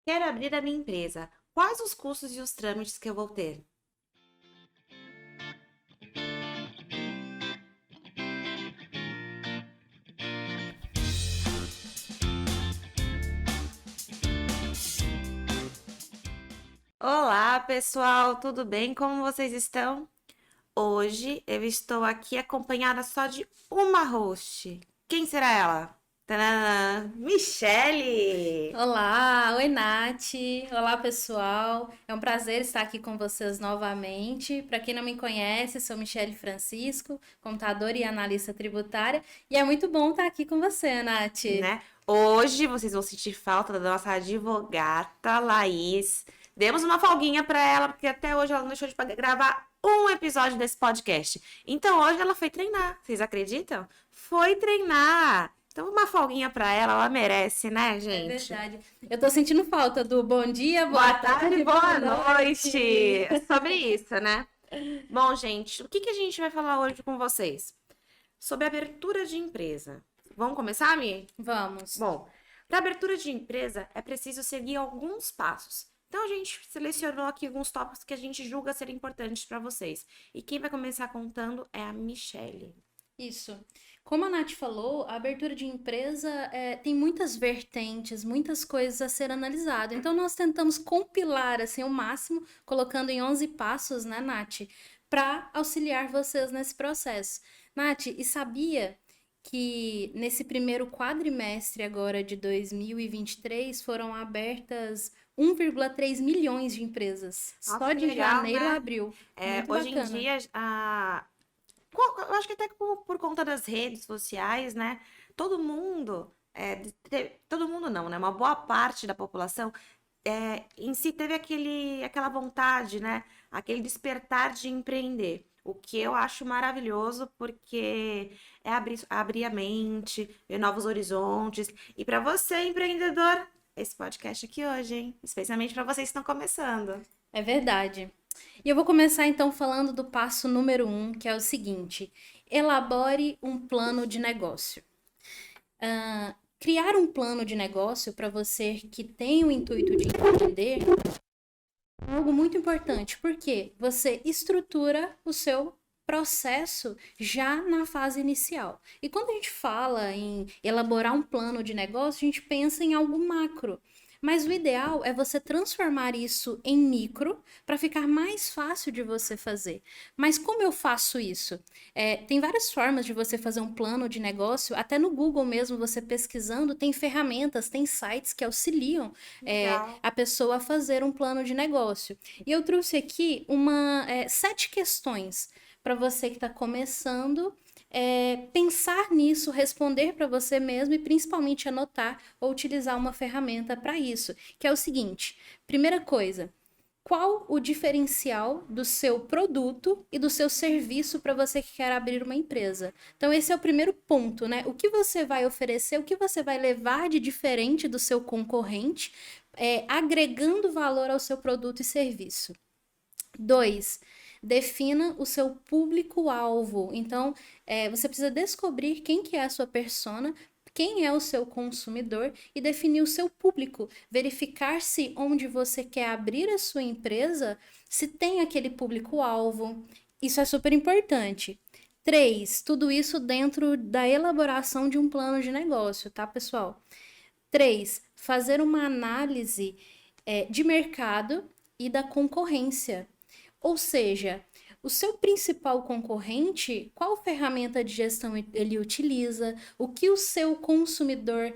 Quero abrir a minha empresa. Quais os custos e os trâmites que eu vou ter? Olá, pessoal, tudo bem? Como vocês estão? Hoje eu estou aqui acompanhada só de uma host. Quem será ela? Tadã! Michele! Olá, oi Nath, olá pessoal, é um prazer estar aqui com vocês novamente. Para quem não me conhece, sou Michele Francisco, contadora e analista tributária, e é muito bom estar aqui com você, Nath. Né? Hoje vocês vão sentir falta da nossa advogata Laís. Demos uma folguinha para ela, porque até hoje ela não deixou de gravar um episódio desse podcast. Então hoje ela foi treinar. Vocês acreditam? Foi treinar. Então uma folguinha para ela, ela merece, né, É gente? verdade. Eu tô sentindo falta do bom dia, boa Boa tarde, tarde, boa boa noite. noite. É sobre isso, né? Bom, gente, o que que a gente vai falar hoje com vocês? Sobre abertura de empresa. Vamos começar, Mi? Vamos. Bom, para abertura de empresa é preciso seguir alguns passos. Então a gente selecionou aqui alguns tópicos que a gente julga ser importantes para vocês. E quem vai começar contando é a Michelle. Isso. Como a Nath falou, a abertura de empresa tem muitas vertentes, muitas coisas a ser analisado. Então, nós tentamos compilar assim o máximo, colocando em 11 passos, né, Nath, para auxiliar vocês nesse processo. Nath, e sabia que nesse primeiro quadrimestre agora de 2023 foram abertas 1,3 milhões de empresas, Nossa, só que de legal, janeiro a né? abril. É, Muito hoje em bacana. dia, eu acho que até por conta das redes sociais, né? Todo mundo, todo mundo não, né? Uma boa parte da população em si teve aquela vontade, né? Aquele despertar de empreender. O que eu acho maravilhoso, porque é abrir a mente, ver novos horizontes. E para você, empreendedor, esse podcast aqui hoje, hein? Especialmente para vocês que estão começando. É verdade. E eu vou começar então falando do passo número um, que é o seguinte: elabore um plano de negócio. Criar um plano de negócio para você que tem o intuito de empreender é algo muito importante, porque você estrutura o seu processo já na fase inicial. E quando a gente fala em elaborar um plano de negócio, a gente pensa em algo macro. Mas o ideal é você transformar isso em micro para ficar mais fácil de você fazer. Mas como eu faço isso? Tem várias formas de você fazer um plano de negócio, até no Google mesmo, você pesquisando, tem ferramentas, tem sites que auxiliam Legal. a pessoa a fazer um plano de negócio. E eu trouxe aqui 7 questões para você que está começando pensar nisso, responder para você mesmo e principalmente anotar ou utilizar uma ferramenta para isso, que é o seguinte: primeira coisa, qual o diferencial do seu produto e do seu serviço para você que quer abrir uma empresa? Então, esse é o primeiro ponto, né? O que você vai oferecer, o que você vai levar de diferente do seu concorrente, agregando valor ao seu produto e serviço. 2, defina o seu público-alvo. Então, você precisa descobrir quem que é a sua persona, quem é o seu consumidor e definir o seu público. Verificar se onde você quer abrir a sua empresa, se tem aquele público-alvo. Isso é super importante. 3, tudo isso dentro da elaboração de um plano de negócio, tá, pessoal? 3, fazer uma análise de mercado e da concorrência. Ou seja, o seu principal concorrente, qual ferramenta de gestão ele utiliza, o que o seu consumidor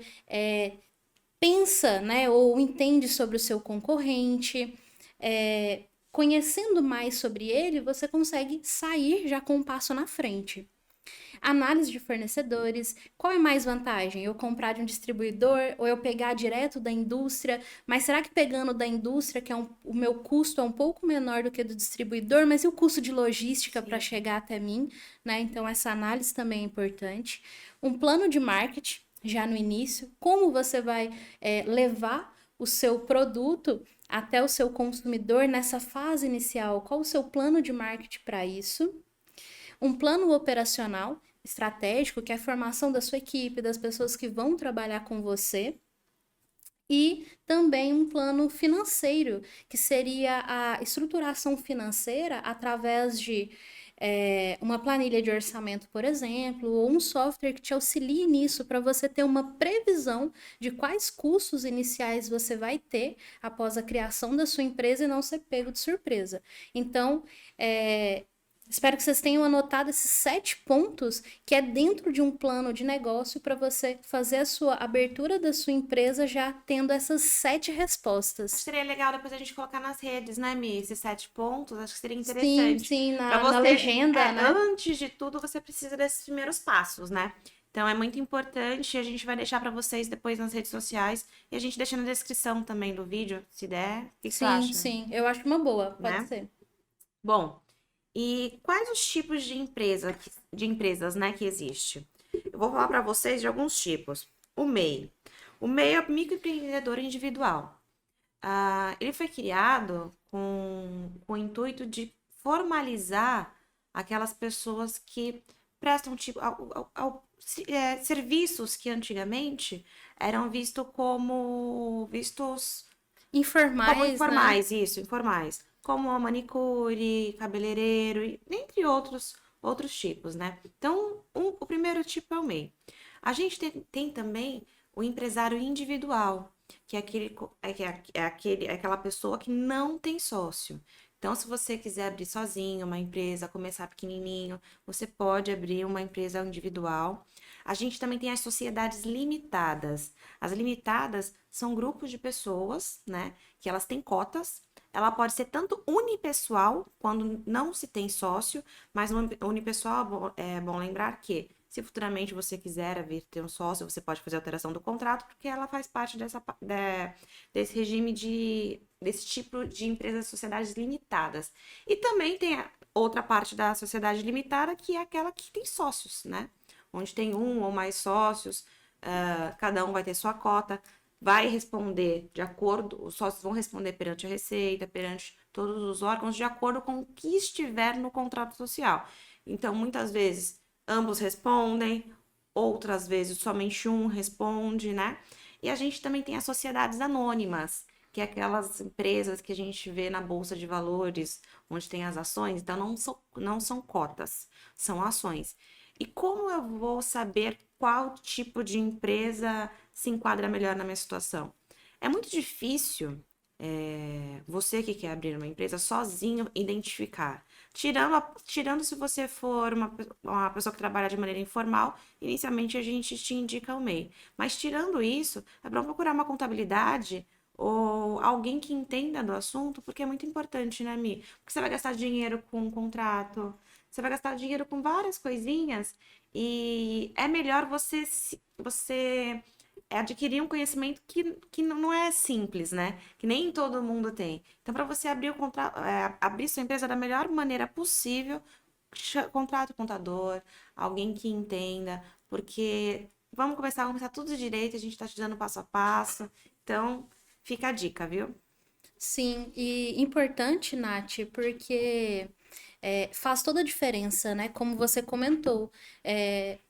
pensa, né, ou entende sobre o seu concorrente. Conhecendo mais sobre ele, você consegue sair já com um passo na frente. Análise de fornecedores. Qual é mais vantagem? Eu comprar de um distribuidor ou eu pegar direto da indústria? Mas será que pegando da indústria, que o meu custo é um pouco menor do que do distribuidor, mas e o custo de logística para Sim. chegar até mim? Né? Então, essa análise também é importante. Um plano de marketing, já no início, como você vai levar o seu produto até o seu consumidor nessa fase inicial? Qual o seu plano de marketing para isso? Um plano operacional estratégico, que é a formação da sua equipe, das pessoas que vão trabalhar com você. E também um plano financeiro, que seria a estruturação financeira através de uma planilha de orçamento, por exemplo, ou um software que te auxilie nisso para você ter uma previsão de quais custos iniciais você vai ter após a criação da sua empresa e não ser pego de surpresa. Então, espero que vocês tenham anotado esses 7 pontos que é dentro de um plano de negócio para você fazer a sua abertura da sua empresa já tendo essas 7 Acho que respostas. seria legal depois a gente colocar nas redes, né, Mi? Esses 7 pontos, acho que seria Sim, interessante. sim, Para na você, legenda, né? antes de tudo, você precisa desses primeiros passos, né? Então é muito importante, a gente vai deixar para vocês depois nas redes sociais e a gente deixa na descrição também do vídeo, se der. O que que tu Sim, acha, sim, eu acho uma boa, pode né? ser. Bom, e quais os tipos de empresas, né, que existe? Eu vou falar para vocês de alguns tipos. O MEI. O MEI é o microempreendedor individual. Ele foi criado com o intuito de formalizar aquelas pessoas que prestam tipo, serviços que antigamente eram vistos como Informais, né? informais, isso, informais. Como a manicure, cabeleireiro, e dentre outros tipos, né? Então, o primeiro tipo é o MEI. A gente tem também o empresário individual, que é aquela pessoa que não tem sócio. Então, se você quiser abrir sozinho uma empresa, começar pequenininho, você pode abrir uma empresa individual. A gente também tem as sociedades limitadas. As limitadas são grupos de pessoas, né, que elas têm cotas. Ela pode ser tanto unipessoal, quando não se tem sócio, mas no unipessoal é bom lembrar que se futuramente você quiser vir ter um sócio, você pode fazer alteração do contrato, porque ela faz parte desse regime desse tipo de empresas, sociedades limitadas. E também tem a outra parte da sociedade limitada, que é aquela que tem sócios, né? Onde tem um ou mais sócios, cada um vai ter sua cota, vai responder de acordo, os sócios vão responder perante a Receita, perante todos os órgãos, de acordo com o que estiver no contrato social. Então, muitas vezes, ambos respondem, outras vezes somente um responde, né? E a gente também tem as sociedades anônimas, que é aquelas empresas que a gente vê na Bolsa de Valores, onde tem as ações, então não são cotas, são ações. E como eu vou saber qual tipo de empresa se enquadra melhor na minha situação? É muito difícil, você que quer abrir uma empresa sozinho identificar. Tirando se você for uma pessoa que trabalha de maneira informal, inicialmente a gente te indica o MEI. Mas tirando isso, é bom procurar uma contabilidade ou alguém que entenda do assunto, porque é muito importante, né, Mi? Porque você vai gastar dinheiro com um contrato, você vai gastar dinheiro com várias coisinhas e é melhor você adquirir um conhecimento que não é simples, né? Que nem todo mundo tem. Então, para você abrir sua empresa da melhor maneira possível, contrate um contador, alguém que entenda, porque vamos começar tudo direito, a gente está te dando passo a passo. Então, fica a dica, viu? Sim, e importante, Nath, porque faz toda a diferença, né? Como você comentou,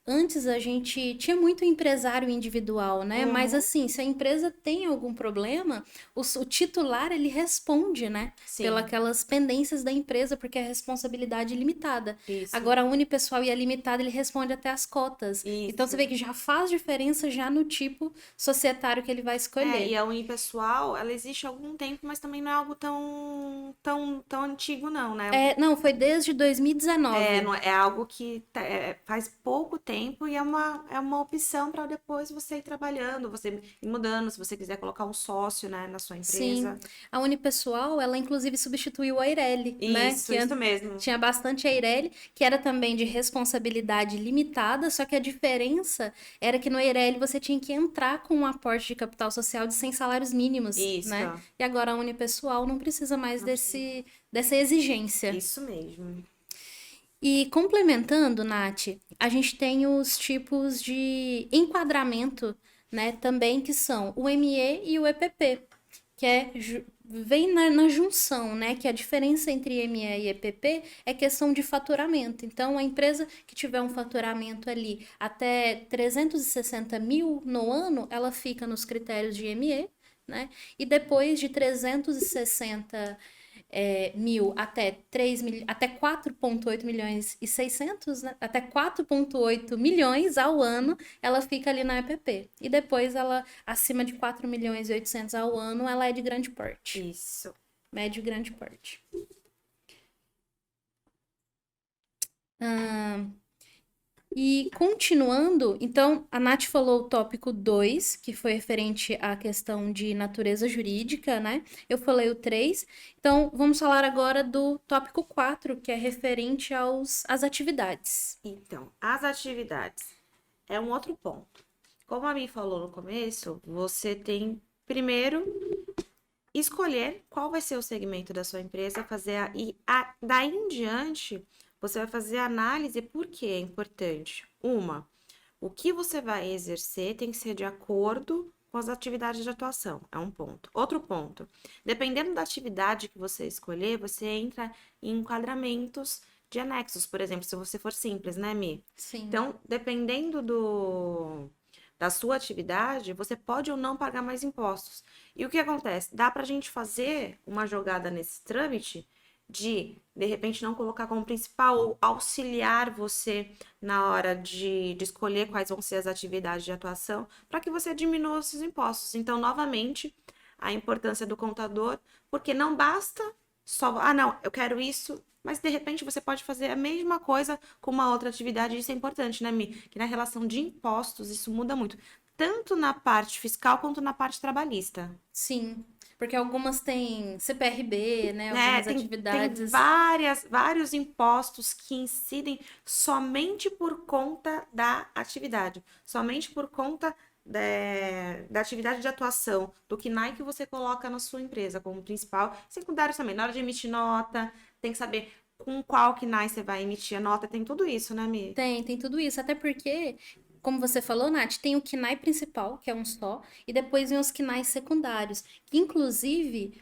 antes a gente tinha muito empresário individual, né? Mas Uhum. assim, se a empresa tem algum problema, o titular ele responde, né? Pelas Sim, aquelas pendências da empresa, porque é responsabilidade limitada. isso, Agora, a unipessoal e a limitada, ele responde até as cotas. Então, você isso. vê que já faz diferença já no tipo societário que ele vai E escolher. a unipessoal, ela existe há algum tempo, mas também não é algo tão antigo, não, né? Não, foi desde 2019. É algo que faz pouco tempo e é uma opção para depois você ir trabalhando, você ir mudando, se você quiser colocar um sócio, né, na sua Sim, empresa. a Unipessoal, ela inclusive substituiu a Eireli, né? Isso mesmo. Tinha bastante a Eireli, que era também de responsabilidade limitada, só que a diferença era que no Eireli você tinha que entrar com um aporte de capital social de 100 salários mínimos, né? Isso. E agora a Unipessoal não precisa mais Não precisa. dessa exigência. Isso mesmo. E complementando, Nath, a gente tem os tipos de enquadramento, né, também que são o ME e o EPP, que vem na junção, né, que a diferença entre ME e EPP é questão de faturamento. Então, a empresa que tiver um faturamento ali até 360 mil no ano, ela fica nos critérios de ME, né? E depois de 360 mil até 4,8 milhões e 600, né? Até 4,8 milhões ao ano, ela fica ali na EPP. E depois ela, acima de 4 milhões e 800 ao ano, ela é de grande porte. Isso. Médio e grande porte. E continuando, então, a Nath falou o tópico 2, que foi referente à questão de natureza jurídica, né? Eu falei o 3. Então, vamos falar agora do tópico 4, que é referente às atividades. Então, as atividades é um outro ponto. Como a Mi falou no começo, você tem primeiro escolher qual vai ser o segmento da sua empresa, daí em diante você vai fazer a análise por que é importante. O que você vai exercer tem que ser de acordo com as atividades de atuação, é um ponto. Outro ponto, dependendo da atividade que você escolher, você entra em enquadramentos de anexos, por exemplo, se você for simples, né, Mi? Sim. Então, dependendo da sua atividade, você pode ou não pagar mais impostos. E o que acontece? Dá para a gente fazer uma jogada nesse trâmite de repente, não colocar como principal ou auxiliar você na hora de escolher quais vão ser as atividades de atuação, para que você diminua os seus impostos. Então, novamente, a importância do contador, porque não basta só, não, eu quero isso, mas de repente você pode fazer a mesma coisa com uma outra atividade, isso é importante, né, Mi? Que na relação de impostos isso muda muito, tanto na parte fiscal quanto na parte trabalhista. Sim, porque algumas têm CPRB, né? Algumas Tem atividades. vários impostos que incidem somente por conta da atividade, somente por conta da atividade de atuação, do KNAI que você coloca na sua empresa como principal. Secundários também, na hora de emitir nota, tem que saber com qual KNAI você vai emitir a nota, tem tudo isso, né, Mi? Tem tudo isso. Até porque, como você falou, Nath, tem o KNAI principal, que é um só, e depois vem os KNAIs secundários, que inclusive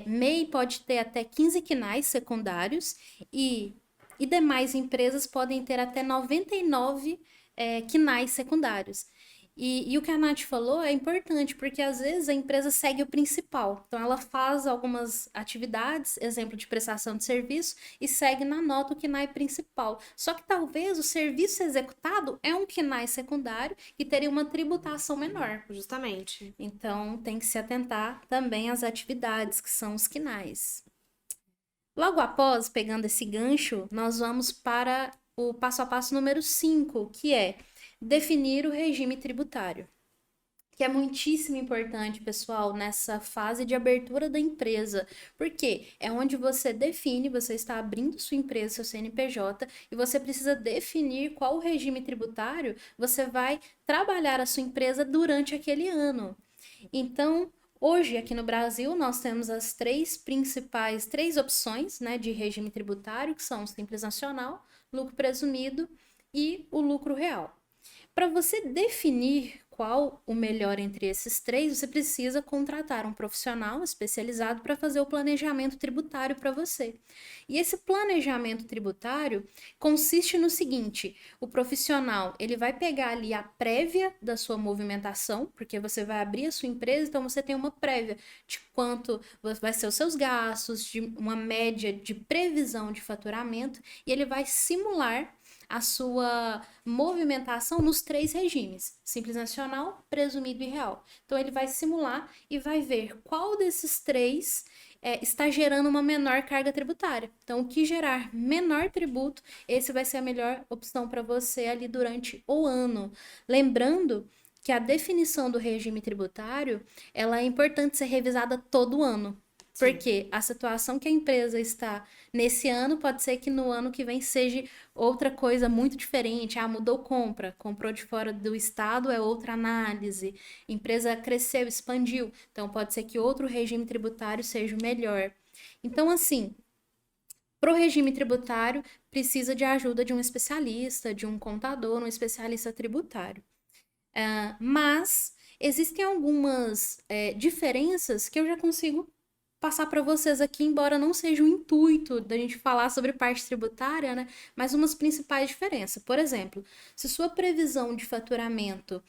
MEI pode ter até 15 KNAIs secundários e demais empresas podem ter até 99 KNAIs secundários. E o que a Nath falou é importante, porque às vezes a empresa segue o principal. Então, ela faz algumas atividades, exemplo de prestação de serviço, e segue na nota o KNAI principal. Só que talvez o serviço executado é um KNAI secundário que teria uma tributação menor. Justamente. Então, tem que se atentar também às atividades, que são os KNAIs. Logo após, pegando esse gancho, nós vamos para o passo a passo número 5, que é definir o regime tributário, que é muitíssimo importante, pessoal, nessa fase de abertura da empresa, porque é onde você define, você está abrindo sua empresa, seu CNPJ, e você precisa definir qual o regime tributário você vai trabalhar a sua empresa durante aquele ano. Então, hoje, aqui no Brasil, nós temos as três opções, né, de regime tributário, que são o Simples Nacional, lucro presumido e o lucro real. Para você definir qual o melhor entre esses três, você precisa contratar um profissional especializado para fazer o planejamento tributário para você. E esse planejamento tributário consiste no seguinte: o profissional ele vai pegar ali a prévia da sua movimentação, porque você vai abrir a sua empresa, então você tem uma prévia de quanto vai ser os seus gastos, de uma média de previsão de faturamento, e ele vai simular a sua movimentação nos três regimes: Simples Nacional, Presumido e Real. Então, ele vai simular e vai ver qual desses três está gerando uma menor carga tributária. Então, o que gerar menor tributo, esse vai ser a melhor opção para você ali durante o ano. Lembrando que a definição do regime tributário, ela é importante ser revisada todo ano. Porque a situação que a empresa está nesse ano pode ser que no ano que vem seja outra coisa muito diferente. Mudou compra, comprou de fora do estado, é outra análise. Empresa cresceu, expandiu, então pode ser que outro regime tributário seja o melhor. Então, assim, para o regime tributário, precisa de ajuda de um especialista, de um contador, um especialista tributário. Mas existem algumas diferenças que eu já consigo passar para vocês aqui, embora não seja o intuito da gente falar sobre parte tributária, né? Mas umas principais diferenças. Por exemplo, se sua previsão de faturamento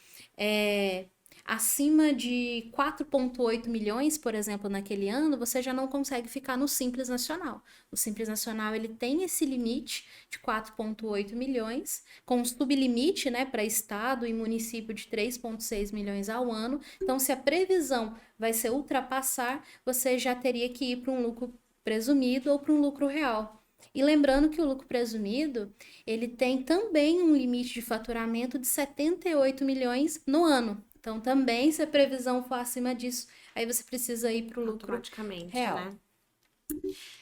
acima de 4,8 milhões, por exemplo, naquele ano, você já não consegue ficar no Simples Nacional. O Simples Nacional, ele tem esse limite de 4,8 milhões, com um sublimite, né, para estado e município de 3,6 milhões ao ano. Então, se a previsão vai ser ultrapassar, você já teria que ir para um lucro presumido ou para um lucro real. E lembrando que o lucro presumido, ele tem também um limite de faturamento de 78 milhões no ano. Então, também, se a previsão for acima disso, aí você precisa ir para o lucro Automaticamente, real. né?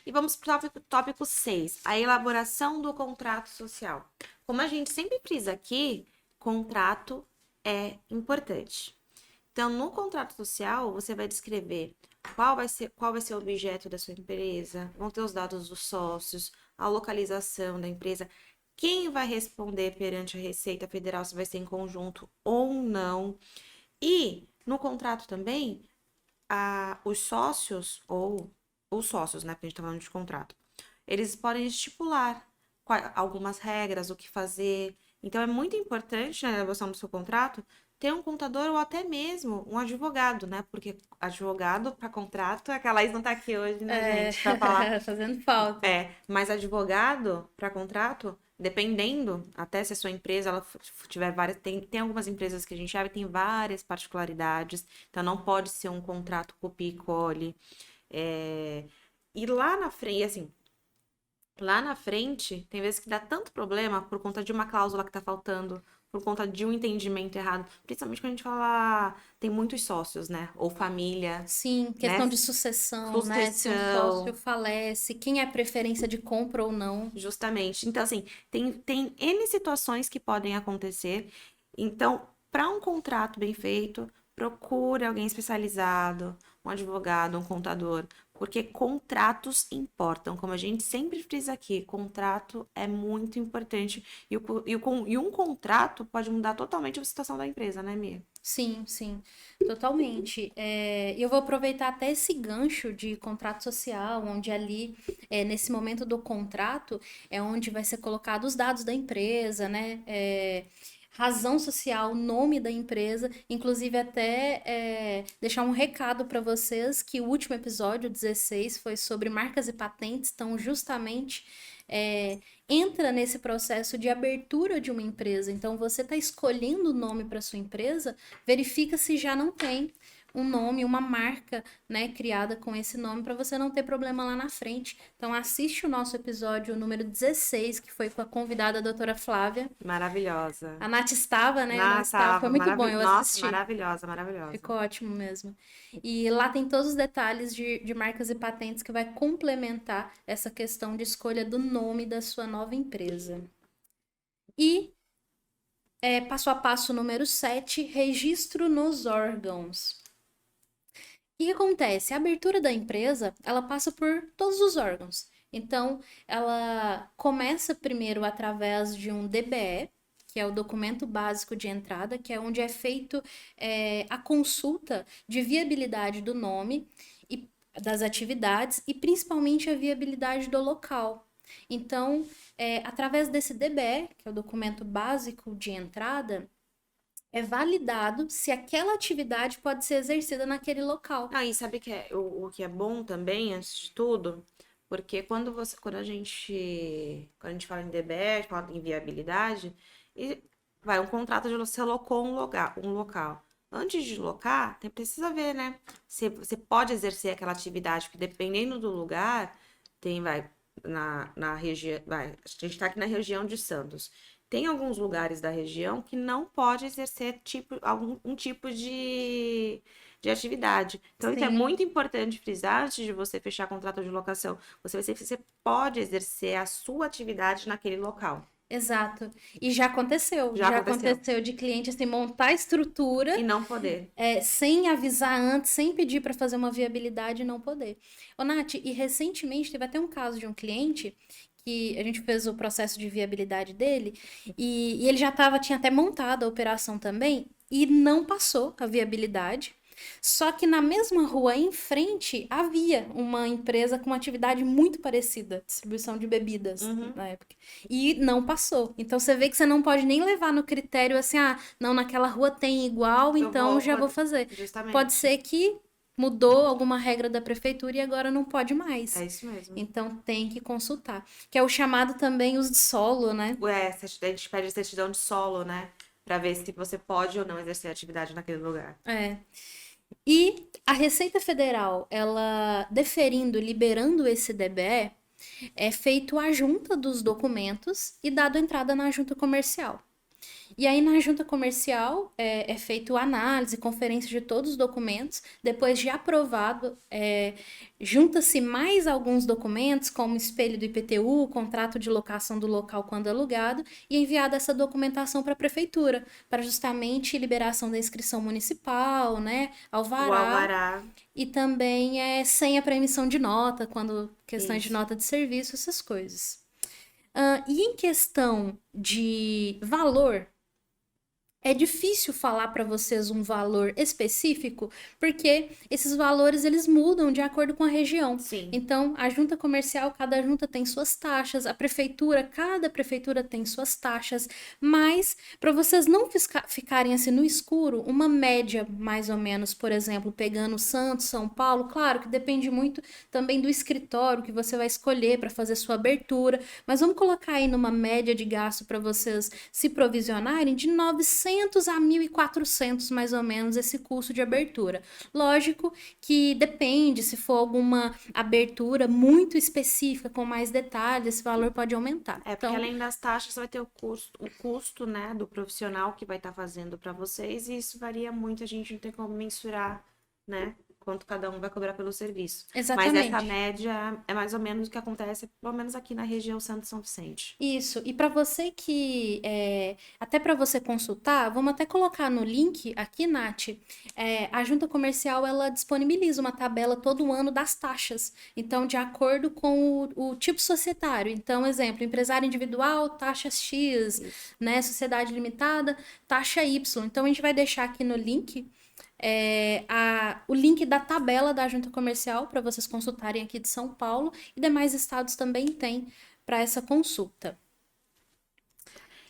E vamos para o tópico 6, a elaboração do contrato social. Como a gente sempre frisa aqui, contrato é importante. Então, no contrato social, você vai descrever qual vai ser o objeto da sua empresa, vão ter os dados dos sócios, a localização da empresa, quem vai responder perante a Receita Federal, se vai ser em conjunto ou não. E no contrato também, os sócios, ou os sócios, né? Porque a gente tá falando de contrato, eles podem estipular algumas regras, o que fazer. Então, é muito importante na elaboração do seu contrato ter um contador ou até mesmo um advogado, né? Porque advogado para contrato, a Laís não tá aqui hoje, né, gente, para falar. Fazendo falta. Mas advogado para contrato, dependendo, até se a sua empresa ela tiver várias, tem algumas empresas que a gente sabe tem várias particularidades, então não pode ser um contrato copia e cole. E lá na frente, assim, lá na frente, tem vezes que dá tanto problema por conta de uma cláusula que tá faltando, por conta de um entendimento errado. Principalmente quando a gente fala, tem muitos sócios, né? Ou família, Sim, né? questão de sucessão, né? Se um Sucessão. sócio falece, quem é preferência de compra ou não. Justamente. Então, assim, tem N situações que podem acontecer. Então, para um contrato bem feito, procure alguém especializado, um advogado, um contador, porque contratos importam. Como a gente sempre frisa aqui, contrato é muito importante. E um contrato pode mudar totalmente a situação da empresa, né, Mia? Sim, sim, totalmente. E eu vou aproveitar até esse gancho de contrato social, onde ali, nesse momento do contrato, é onde vai ser colocado os dados da empresa, né? Razão social, nome da empresa, inclusive até deixar um recado para vocês que o último episódio, 16, foi sobre marcas e patentes, então justamente entra nesse processo de abertura de uma empresa. Então você está escolhendo o nome para sua empresa, verifica se já não tem um nome, uma marca, né, criada com esse nome para você não ter problema lá na frente. Então assiste o nosso episódio número 16, que foi com a convidada a doutora Flávia. Maravilhosa. A Nath estava, né? A Nath estava. Tava Foi muito bom, eu Nossa, assisti. maravilhosa, maravilhosa. Ficou ótimo mesmo. E lá tem todos os detalhes de marcas e patentes que vai complementar essa questão de escolha do nome da sua nova empresa. E passo a passo número 7, registro nos órgãos. O que acontece? A abertura da empresa, ela passa por todos os órgãos. Então, ela começa primeiro através de um DBE, que é o documento básico de entrada, que é onde é feito a consulta de viabilidade do nome e das atividades e principalmente a viabilidade do local. Então, através desse DBE, que é o documento básico de entrada, é validado se aquela atividade pode ser exercida naquele local. E sabe que o que é bom também, antes de tudo, porque quando a gente fala em DBE, fala em viabilidade, um contrato de você locou um local. Antes de locar, precisa ver, né? Se você pode exercer aquela atividade, porque dependendo do lugar, na região, a gente está aqui na região de Santos. Tem alguns lugares da região que não pode exercer algum tipo de atividade. Então, isso é Sim. muito importante frisar antes de você fechar contrato de locação. Você pode exercer a sua atividade naquele local. Exato. E já aconteceu. Já aconteceu de cliente assim, montar a estrutura e não poder. Sem avisar antes, sem pedir para fazer uma viabilidade e não poder. Ô, Nath, e recentemente teve até um caso de um cliente que a gente fez o processo de viabilidade dele e ele já tinha até montado a operação também e não passou a viabilidade. Só que na mesma rua em frente havia uma empresa com uma atividade muito parecida, distribuição de bebidas na época. E não passou. Então você vê que você não pode nem levar no critério assim, ah, não, naquela rua tem igual, Eu então já vou fazer. Pode justamente. ser que mudou alguma regra da prefeitura e agora não pode É mais. isso mesmo. Então tem que consultar. Que é o chamado também uso de solo, né? A gente pede certidão de solo, né? Pra ver se você pode ou não exercer atividade naquele lugar. É. E a Receita Federal, ela deferindo, liberando esse DBE, é feito a junta dos documentos e dado entrada na junta comercial. E aí, na junta comercial, é feito análise, conferência de todos os documentos. Depois de aprovado, junta-se mais alguns documentos, como espelho do IPTU, contrato de locação do local quando alugado, e enviada essa documentação para a prefeitura, para justamente liberação da inscrição municipal, né, O alvará, alvará, e também senha para emissão de nota, quando questões de isso. nota de serviço, essas coisas. E em questão de valor, é difícil falar para vocês um valor específico, porque esses valores eles mudam de acordo com a região. Sim. Então, a junta comercial, cada junta tem suas taxas, a prefeitura, cada prefeitura tem suas taxas, mas para vocês não ficarem assim no escuro, uma média mais ou menos, por exemplo, pegando Santos, São Paulo, claro que depende muito também do escritório que você vai escolher para fazer sua abertura, mas vamos colocar aí numa média de gasto para vocês se provisionarem de 900 a 1.400 mais ou menos esse custo de abertura. Lógico que depende, se for alguma abertura muito específica, com mais detalhes, esse valor pode aumentar. É, porque além das taxas, você vai ter o custo, né, do profissional que vai estar fazendo para vocês, e isso varia muito, a gente não tem como mensurar, né, quanto cada um vai cobrar pelo serviço. Mas essa Exatamente. média é mais ou menos o que acontece, pelo menos aqui na região Santo São Vicente. Isso. E para você que até para você consultar, vamos até colocar no link aqui, Nath. A junta comercial ela disponibiliza uma tabela todo ano das taxas. Então, de acordo com o tipo societário. Então, exemplo, empresário individual, taxa X, Isso. né? Sociedade limitada, taxa Y. Então, a gente vai deixar aqui no link o link da tabela da junta comercial para vocês consultarem aqui de São Paulo e demais estados também tem para essa consulta.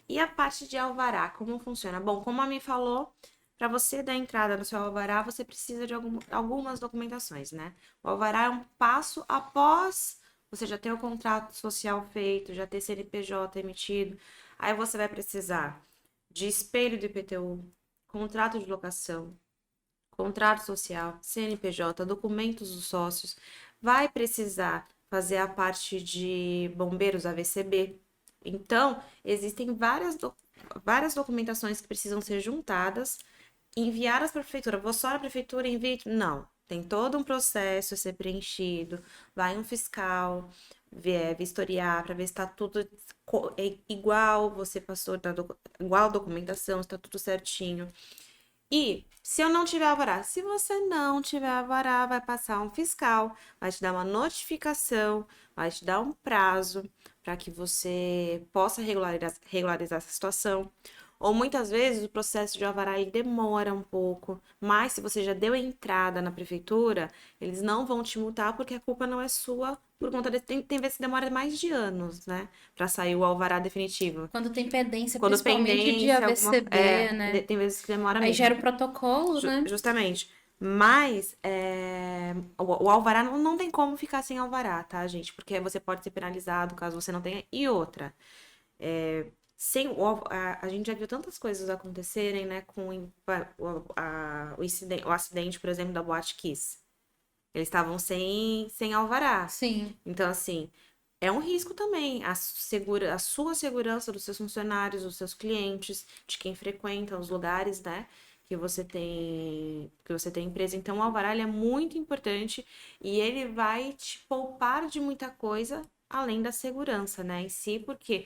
E a parte de alvará, como funciona? Bom, como a Mi falou, para você dar entrada no seu alvará, você precisa de algumas documentações, né? O alvará é um passo após você já ter o contrato social feito, já ter CNPJ emitido. Aí você vai precisar de espelho do IPTU, contrato de locação, contrato social, CNPJ, documentos dos sócios. Vai precisar fazer a parte de bombeiros AVCB. Então, existem várias documentações que precisam ser juntadas, enviadas para a prefeitura. Vou só na prefeitura e envio? Não. Tem todo um processo a ser preenchido. Vai um fiscal vistoriar para ver se está tudo igual, você passou igual documentação, está tudo certinho. E se eu não tiver alvará, se você não tiver alvará, vai passar um fiscal, vai te dar uma notificação, vai te dar um prazo para que você possa regularizar essa situação. Ou muitas vezes o processo de alvará ele demora um pouco, mas se você já deu entrada na prefeitura, eles não vão te multar porque a culpa não é sua por conta de tem vezes que demora mais de anos, né, para sair o alvará definitivo. Quando tem pendência, Quando principalmente de pendência, AVCB, né? tem vezes que demora Aí mesmo. gera o protocolo, né? Justamente. Mas o alvará não tem como ficar sem alvará, tá, gente? Porque você pode ser penalizado caso você não tenha. E outra, sem a gente já viu tantas coisas acontecerem, né? Com o acidente, por exemplo, da Boate Kiss. Eles estavam sem alvará. Sim. Então, assim, é um risco também. A sua segurança dos seus funcionários, dos seus clientes, de quem frequenta os lugares, né? Que você tem empresa. Então, o alvará ele é muito importante e ele vai te poupar de muita coisa, além da segurança, né? Em si, porque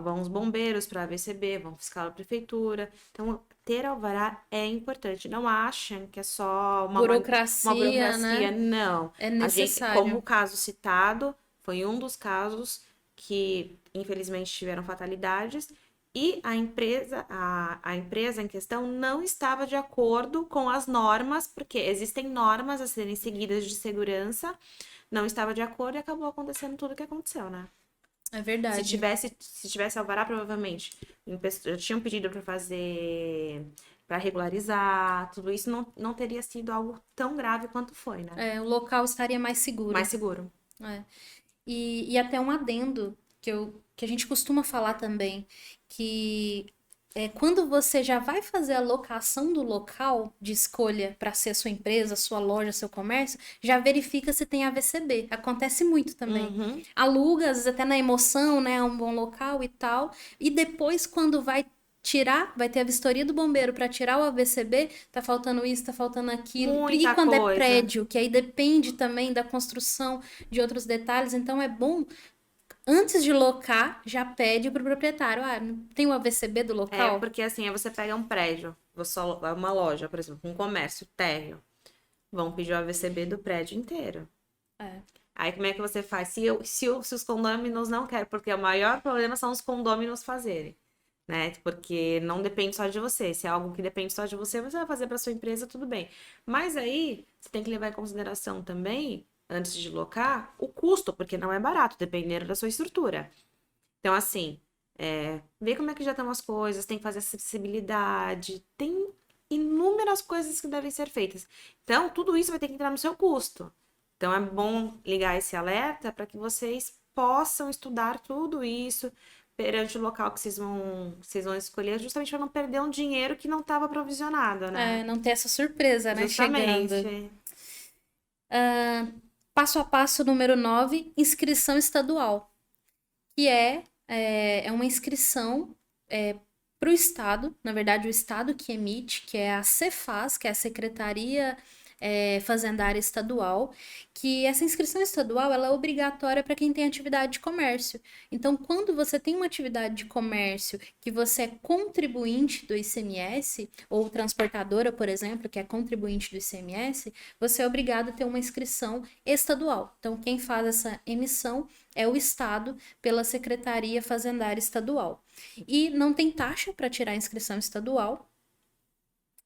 vão os bombeiros para a AVCB, vão fiscal da prefeitura. Então, ter alvará é importante. Não achem que é só uma Burocracia, burocracia, né? não. É A gente, como necessário. o caso citado, foi um dos casos que, infelizmente, tiveram fatalidades. e a empresa em questão não estava de acordo com as normas, porque existem normas a serem seguidas de segurança, não estava de acordo e acabou acontecendo tudo o que aconteceu, né? É Se verdade. tivesse alvará, provavelmente já tinham pedido para fazer, para regularizar, tudo isso não teria sido algo tão grave quanto foi, né? É, o local estaria mais Mais seguro. seguro. É. E até um adendo que a gente costuma falar também, que quando você já vai fazer a locação do local de escolha para ser a sua empresa, sua loja, seu comércio, já verifica se tem AVCB. Acontece muito também. Uhum. Aluga, às vezes até na emoção, né? É um bom local e tal. E depois, quando vai tirar, vai ter a vistoria do bombeiro para tirar o AVCB, tá faltando isso, tá faltando aquilo. E Muita quando é coisa. prédio, que aí depende também da construção, de outros detalhes, então é bom, antes de locar, já pede pro proprietário, tem o AVCB do É, local? porque assim, aí você pega um prédio, uma loja, por exemplo, um comércio térreo, vão pedir o AVCB do prédio inteiro. É. Aí como é que você faz? Se os condôminos não querem, porque o maior problema são os condôminos fazerem, né? Porque não depende só de você. Se é algo que depende só de você, você vai fazer para sua empresa, tudo bem. Mas aí você tem que levar em consideração também, antes de locar, o custo, porque não é barato, dependendo da sua estrutura. Então, assim, ver como é que já estão as coisas, tem que fazer acessibilidade, tem inúmeras coisas que devem ser feitas. Então, tudo isso vai ter que entrar no seu custo. Então, é bom ligar esse alerta para que vocês possam estudar tudo isso perante o local que vocês vão escolher, justamente para não perder um dinheiro que não estava provisionado, né? Não ter essa surpresa, né, chegando. Justamente. Passo a passo número 9, inscrição estadual, que é uma inscrição para o Estado, na verdade, o Estado que emite, que é a Cefaz, que é a Secretaria Fazendária Estadual, que essa inscrição estadual ela é obrigatória para quem tem atividade de comércio. Então, quando você tem uma atividade de comércio que você é contribuinte do ICMS, ou transportadora, por exemplo, que é contribuinte do ICMS, você é obrigado a ter uma inscrição estadual. Então, quem faz essa emissão é o Estado pela Secretaria Fazendária Estadual. E não tem taxa para tirar a inscrição estadual.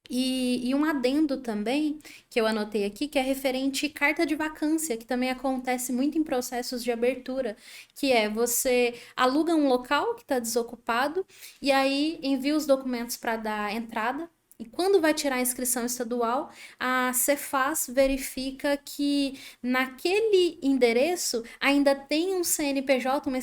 E um adendo também, que eu anotei aqui, que é referente carta de vacância, que também acontece muito em processos de abertura, que é você aluga um local que está desocupado e aí envia os documentos para dar entrada. E quando vai tirar a inscrição estadual, a Cefaz verifica que naquele endereço ainda tem um CNPJ, uma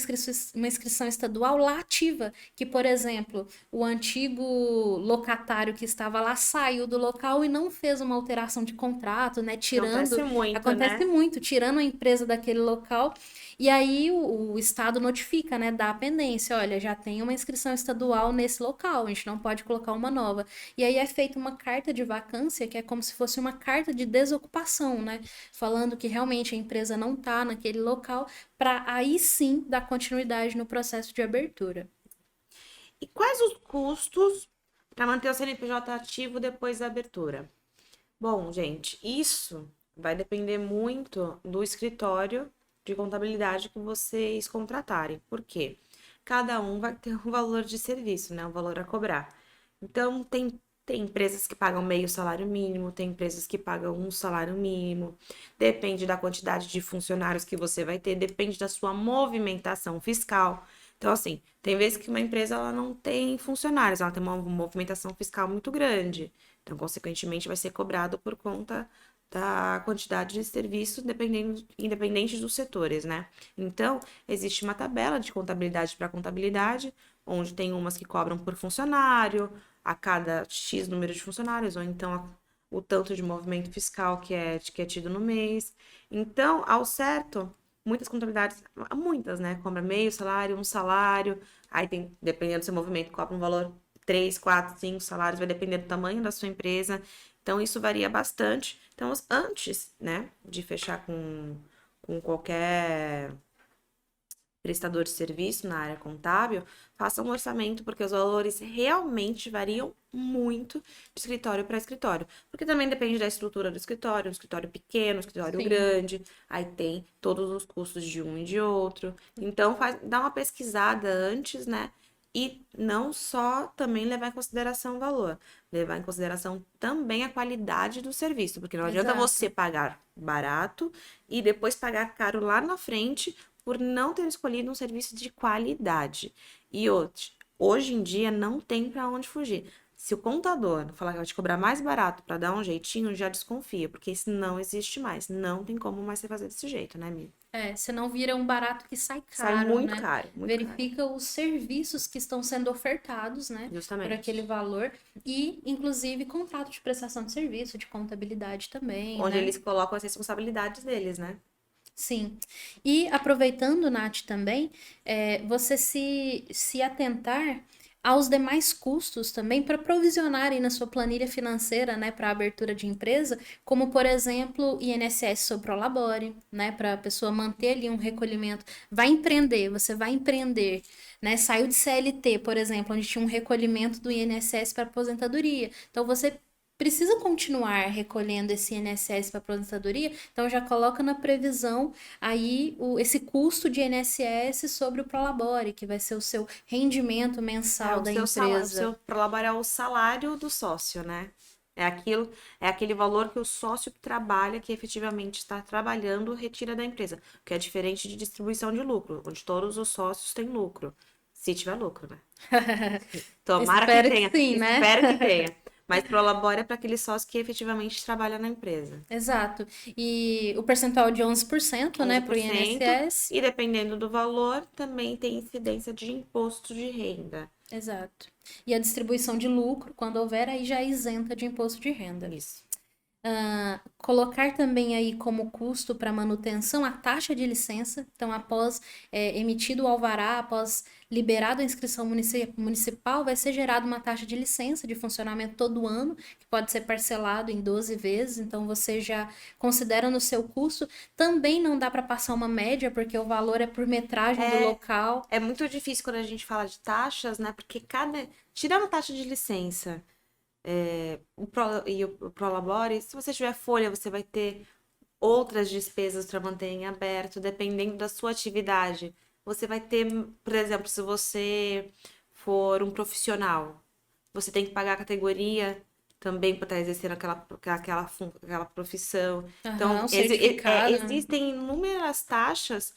inscrição estadual lá ativa, que, por exemplo, o antigo locatário que estava lá saiu do local e não fez uma alteração de contrato, né? Tirando. Acontece muito, Acontece né? muito, tirando a empresa daquele local. E aí o Estado notifica, né? Dá a pendência. Olha, já tem uma inscrição estadual nesse local, a gente não pode colocar uma nova. E aí é feita uma carta de vacância, que é como se fosse uma carta de desocupação, né? Falando que realmente a empresa não está naquele local, para aí sim dar continuidade no processo de abertura. E quais os custos para manter o CNPJ ativo depois da abertura? Bom, gente, isso vai depender muito do escritório de contabilidade que vocês contratarem. Por quê? Cada um vai ter um valor de serviço, né? Um valor a cobrar. Então, tem empresas que pagam meio salário mínimo, tem empresas que pagam um salário mínimo. Depende da quantidade de funcionários que você vai ter, depende da sua movimentação fiscal. Então, assim, tem vezes que uma empresa ela não tem funcionários, ela tem uma movimentação fiscal muito grande. Então, consequentemente, vai ser cobrado por conta da quantidade de serviço, independente dos setores, né? Então, existe uma tabela de contabilidade para contabilidade, onde tem umas que cobram por funcionário, a cada X número de funcionários, ou então o tanto de movimento fiscal que é tido no mês. Então, ao certo, muitas contabilidades, muitas, né? Cobra meio salário, um salário, aí tem, dependendo do seu movimento, cobra um valor 3, 4, 5 salários, vai depender do tamanho da sua empresa. Então, isso varia bastante. Então, antes, né, de fechar com qualquer prestador de serviço na área contábil, faça um orçamento, porque os valores realmente variam muito de escritório para escritório. Porque também depende da estrutura do escritório, um escritório pequeno, um escritório Sim. grande, aí tem todos os custos de um e de outro. Então, dá uma pesquisada antes, né? E não só também levar em consideração o valor, levar em consideração também a qualidade do serviço, porque não adianta Exato. você pagar barato e depois pagar caro lá na frente por não ter escolhido um serviço de qualidade. E hoje em dia não tem para onde fugir. Se o contador falar que vai te cobrar mais barato para dar um jeitinho, já desconfia, porque isso não existe mais. Não tem como mais você fazer desse jeito, né, Mi? Senão vira um barato que sai Sai caro, muito né? caro, muito caro. Verifica os serviços que estão sendo ofertados, né? Por Justamente. aquele valor. E, inclusive, contrato de prestação de serviço, de contabilidade também, Onde né? eles colocam as responsabilidades deles, né? Sim. E aproveitando, Nath, também, você se atentar aos demais custos também para provisionar aí na sua planilha financeira, né, para abertura de empresa, como, por exemplo, INSS sobre Prolabore, né, para a pessoa manter ali um recolhimento. Você vai empreender, né, saiu de CLT, por exemplo, onde tinha um recolhimento do INSS para aposentadoria. Então, você precisa continuar recolhendo esse INSS para aposentadoria, então já coloca na previsão aí esse custo de INSS sobre o Prolabore, que vai ser o seu rendimento mensal da O empresa. seu prolabore é o salário do sócio, né? É aquele valor que o sócio que trabalha, que efetivamente está trabalhando, retira da empresa. Que é diferente de distribuição de lucro, onde todos os sócios têm lucro. Se tiver lucro, né? Tomara que Espero que tenha. sim, né? Espero que tenha. Mas prolabore é para aquele sócio que efetivamente trabalha na empresa. Exato. E o percentual de 11%, né, para o 11%. INSS. E dependendo do valor, também tem incidência de imposto de renda. Exato. E a distribuição de lucro, quando houver, aí já é isenta de imposto de renda. Isso. Colocar também aí como custo para manutenção a taxa de licença. Então, após emitido o alvará, após liberado a inscrição municipal, vai ser gerada uma taxa de licença de funcionamento todo ano, que pode ser parcelado em 12 vezes. Então, você já considera no seu custo. Também não dá para passar uma média, porque o valor é por metragem do local. É muito difícil quando a gente fala de taxas, né? Porque tirando a taxa de licença e o Prolabore, se você tiver folha, você vai ter outras despesas para manter em aberto, dependendo da sua atividade. Você vai ter, por exemplo, se você for um profissional, você tem que pagar a categoria também para estar exercendo aquela profissão. Então, Um certificado, né? existem inúmeras taxas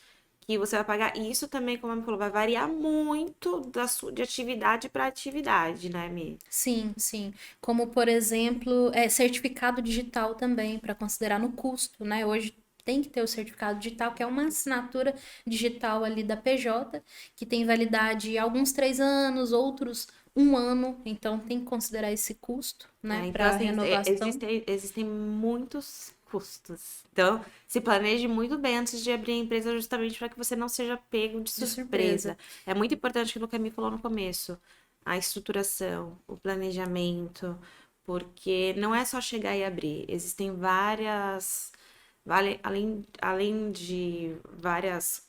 que você vai pagar. E isso também, como a Mi falou, vai variar muito de atividade para atividade, né, Mi? Sim, sim. Como, por exemplo, certificado digital também, para considerar no custo, né? Hoje tem que ter o certificado digital, que é uma assinatura digital ali da PJ, que tem validade alguns 3 anos, outros 1 ano, então tem que considerar esse custo, né, Então, para assim, renovação. existem muitos custos. Então, se planeje muito bem antes de abrir a empresa, justamente para que você não seja pego de De surpresa. surpresa. É muito importante aquilo que a Mi falou no começo, a estruturação, o planejamento, porque não é só chegar e abrir. Existem além de várias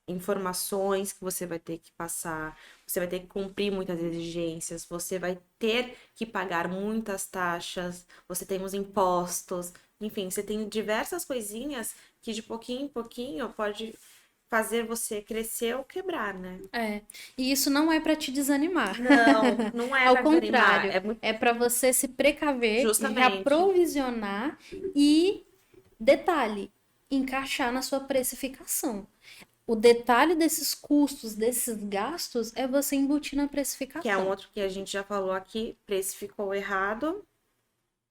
informações que você vai ter que passar, você vai ter que cumprir muitas exigências, você vai ter que pagar muitas taxas, você tem os impostos, enfim, você tem diversas coisinhas que de pouquinho em pouquinho pode fazer você crescer ou quebrar, né? E isso não é para te desanimar. Não, não é Ao para desanimar, contrário, é muito é para você se precaver, já justamente. provisionar e, detalhe, encaixar na sua precificação. O detalhe desses custos, desses gastos, é você embutir na Que é um precificação. outro que a gente já falou aqui, precificou errado.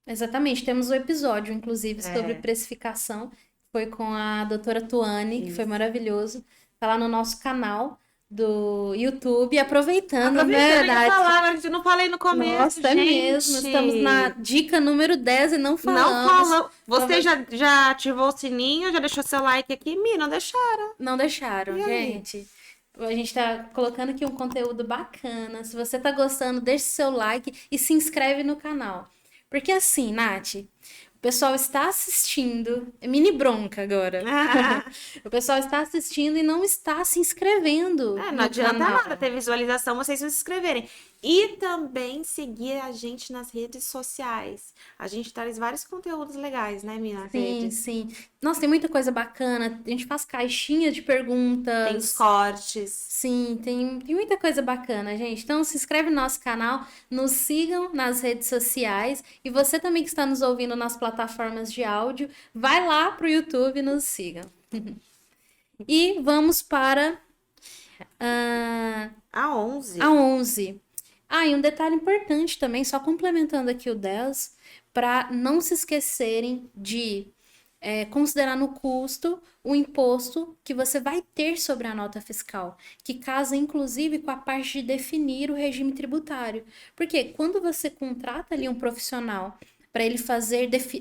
Exatamente, temos um episódio, inclusive, sobre É, precificação. Foi com a doutora Tuane, que foi isso. maravilhoso. Tá lá no nosso canal do YouTube. Aproveitando, né, Aproveitando de Nath? falar, mas eu não falei no começo, Nossa, é mesmo. Estamos na gente. dica número 10 e não Não falamos. falou. Você já ativou o sininho, já deixou seu like aqui? Mi, não deixaram. Não deixaram, E aí? gente. A gente tá colocando aqui um conteúdo bacana. Se você tá gostando, deixe seu like e se inscreve no canal. Porque assim, Nath, o pessoal está assistindo. É mini bronca agora. O pessoal está assistindo e não está se inscrevendo Não no adianta canal. nada ter visualização, vocês se inscreverem. E também seguir a gente nas redes sociais. A gente traz vários conteúdos legais, né, Mi, nas Sim, redes. sim. Nossa, tem muita coisa bacana. A gente faz caixinha de Tem os perguntas. cortes. Sim, tem muita coisa bacana, gente. Então, se inscreve no nosso canal, nos sigam nas redes sociais. E você também que está nos ouvindo nas plataformas de áudio, vai lá pro YouTube e nos siga. E vamos para ah, A a 11. 11. Ah, e um detalhe importante também, só complementando aqui o 10, para não se esquecerem de considerar no custo o imposto que você vai ter sobre a nota fiscal, que casa inclusive com a parte de definir o regime tributário. Porque quando você contrata ali um profissional para ele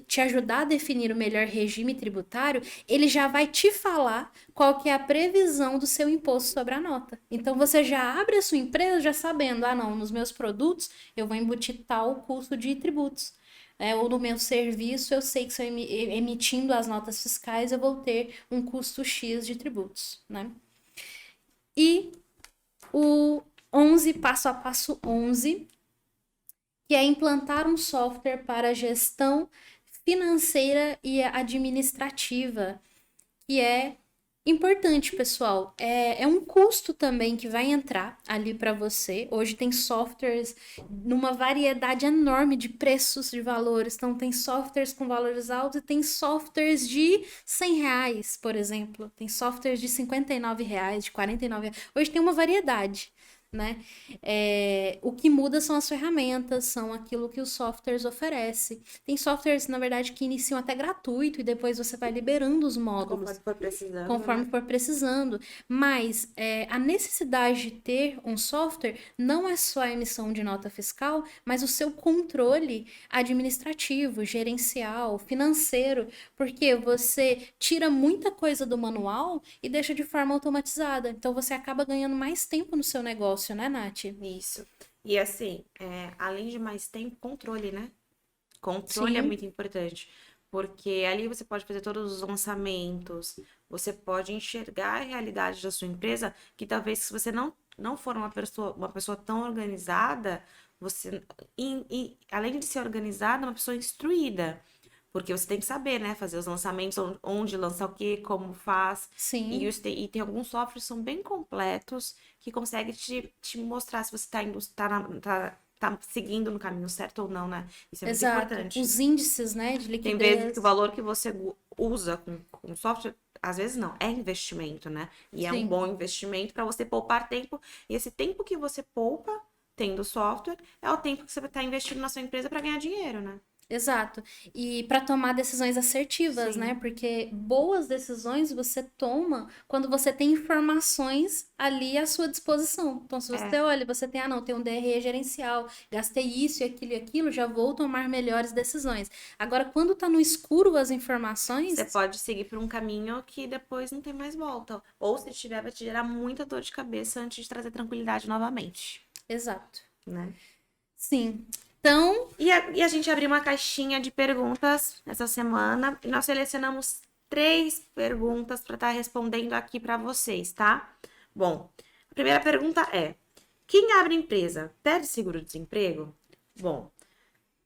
te ajudar a definir o melhor regime tributário, ele já vai te falar qual que é a previsão do seu imposto sobre a nota. Então você já abre a sua empresa já sabendo, ah não, nos meus produtos eu vou embutir tal custo de tributos. Ou no meu serviço, eu sei que se eu emitindo as notas fiscais, eu vou ter um custo X de tributos, né? E o 11, passo a passo 11, que é implantar um software para gestão financeira e administrativa, que é importante, pessoal. É um custo também que vai entrar ali para você. Hoje tem softwares numa variedade enorme de preços, de valores. Então, tem softwares com valores altos e tem softwares de R$ 100, por exemplo. Tem softwares de R$ 59, de R$ 49. Hoje tem uma variedade. Né? O que muda são as ferramentas, são aquilo que os softwares oferecem. Tem softwares, na verdade, que iniciam até gratuito e depois você vai liberando os módulos Conforme for precisando, conforme né? for precisando. Mas a necessidade de ter um software não é só a emissão de nota fiscal, mas o seu controle administrativo, gerencial, financeiro, porque você tira muita coisa do manual e deixa de forma automatizada. Então você acaba ganhando mais tempo no seu negócio, né, Nath? Isso. E assim, além de mais tempo, controle, né? Controle é Sim, muito importante, porque ali você pode fazer todos os lançamentos, você pode enxergar a realidade da sua empresa, que talvez se você não for uma pessoa tão organizada, você, além de ser organizada, é uma pessoa instruída, porque você tem que saber, né, fazer os lançamentos, onde lançar o quê, como faz, sim, e tem alguns softwares que são bem completos, que conseguem te mostrar se você está indo, tá seguindo no caminho certo ou não, né? Isso é muito exato. importante. Os índices, né, de Tem vezes que o liquidez. valor que você usa com software, às vezes não, é investimento, né? E é um Sim. bom investimento para você poupar tempo. E esse tempo que você poupa tendo software é o tempo que você vai estar investindo na sua empresa para ganhar dinheiro, né? Exato. E para tomar decisões assertivas, né? Sim, Porque boas decisões você toma quando você tem informações ali à sua disposição. Então, se você é. olha, você tem, ah, não, tem um DRE gerencial, gastei isso e aquilo, já vou tomar melhores decisões. Agora, quando tá no escuro as Você informações, pode seguir por um caminho que depois não tem mais volta. Ou se tiver, vai te gerar muita dor de cabeça antes de trazer tranquilidade novamente, exato. né? Sim. Então, E a gente abriu uma caixinha de perguntas essa semana e nós selecionamos 3 perguntas para estar respondendo aqui para vocês, tá? Bom, a primeira pergunta é: quem abre empresa perde seguro-desemprego? Bom,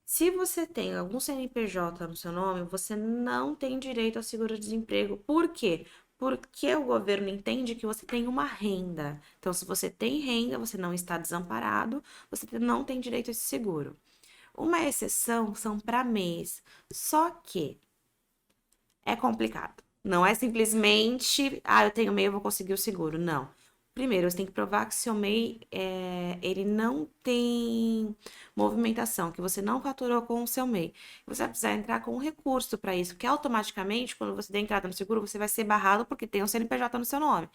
se você tem algum CNPJ no seu nome, você não tem direito ao seguro-desemprego. Por quê? Porque o governo entende que você tem uma renda. Então, se você tem renda, você não está desamparado, você não tem direito a esse seguro. Uma exceção são para mês. Só que é complicado. Não é simplesmente, eu tenho MEI, eu vou conseguir o seguro. Não. Primeiro, você tem que provar que seu MEI, ele não tem movimentação, que você não faturou com o seu MEI. Você vai precisar entrar com um recurso para isso, porque automaticamente, quando você der entrada no seguro, você vai ser barrado porque tem um CNPJ no seu nome.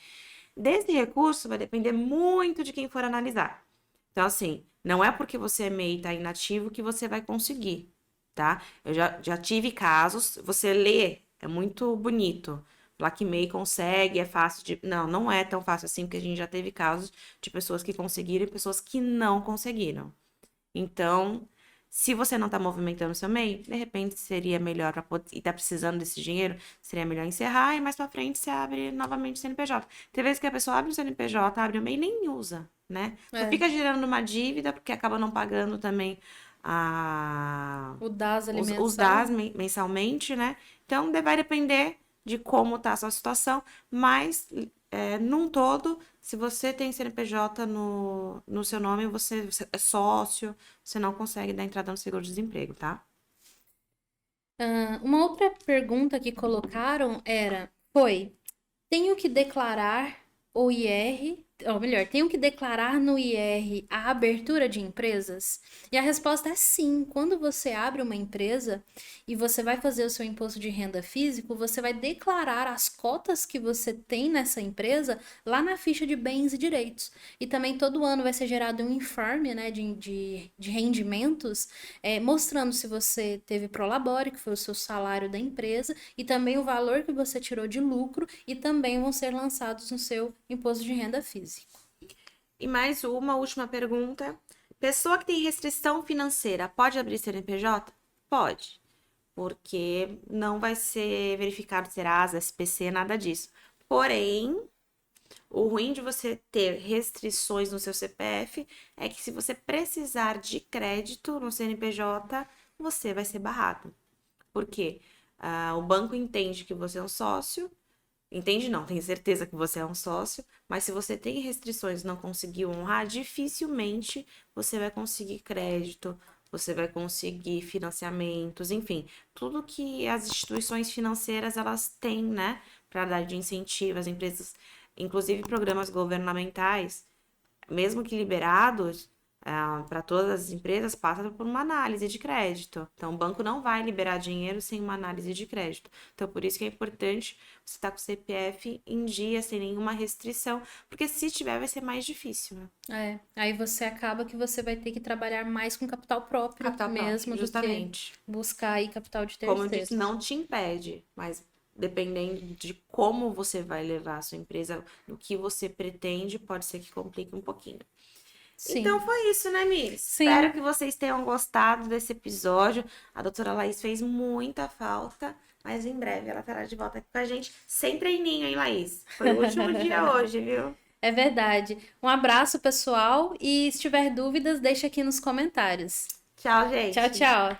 Desse recurso vai depender muito de quem for analisar. Então, assim, não é porque você é MEI e tá inativo que você vai conseguir, tá? Eu já tive casos, você lê, é muito bonito. Falar que MEI consegue, é fácil de. Não, não é tão fácil assim, porque a gente já teve casos de pessoas que conseguiram e pessoas que não conseguiram. Então, Se você não está movimentando o seu MEI, de repente seria melhor para poder, e está precisando desse dinheiro, seria melhor encerrar e mais para frente você abre novamente o CNPJ. Tem vezes que a pessoa abre o CNPJ, abre o MEI e nem usa, né? Só fica gerando uma dívida porque acaba não pagando também O DAS ali os mensal. DAS mensalmente, né? Então vai depender de como tá a sua situação, mas num todo, se você tem CNPJ no seu nome, você é sócio, você não consegue dar entrada no seguro-desemprego, tá? Uma outra pergunta que colocaram foi: tenho que declarar o IR, ou melhor, tenho que declarar no IR a abertura de empresas? E a resposta é sim. Quando você abre uma empresa e você vai fazer o seu imposto de renda físico, você vai declarar as cotas que você tem nessa empresa lá na ficha de bens e direitos. E também todo ano vai ser gerado um informe, né, de rendimentos, mostrando se você teve prolabore, que foi o seu salário da empresa, e também o valor que você tirou de lucro, e também vão ser lançados no seu imposto de renda físico. E mais uma última pergunta. Pessoa que tem restrição financeira pode abrir CNPJ? Pode, porque não vai ser verificado Serasa, SPC, nada disso. Porém, o ruim de você ter restrições no seu CPF é que se você precisar de crédito no CNPJ, você vai ser barrado. Por quê? O banco entende que você é um sócio, entende não, tem certeza que você é um sócio, mas se você tem restrições e não conseguiu honrar, dificilmente você vai conseguir crédito, você vai conseguir financiamentos, enfim, tudo que as instituições financeiras elas têm, né, para dar de incentivo às empresas, inclusive programas governamentais, mesmo que liberados, para todas as empresas, passa por uma análise de crédito. Então, o banco não vai liberar dinheiro sem uma análise de crédito. Então, por isso que é importante você estar com o CPF em dia, sem nenhuma restrição, porque se tiver, vai ser mais difícil, né? Aí você acaba que você vai ter que trabalhar mais com capital próprio Capital mesmo próprio, do que justamente. buscar aí capital de Como eu disse, terceiros. não te impede, mas dependendo de como você vai levar a sua empresa, no que você pretende, pode ser que complique um pouquinho. Então Sim. foi isso, né, Miss? Sim. Espero que vocês tenham gostado desse episódio. A doutora Laís fez muita falta, mas em breve ela estará de volta aqui com a gente. Sem treininho, hein, Laís? Foi o último dia hoje, viu? É verdade. Um abraço, pessoal, e se tiver dúvidas, deixa aqui nos comentários. Tchau, Tchau, gente. tchau.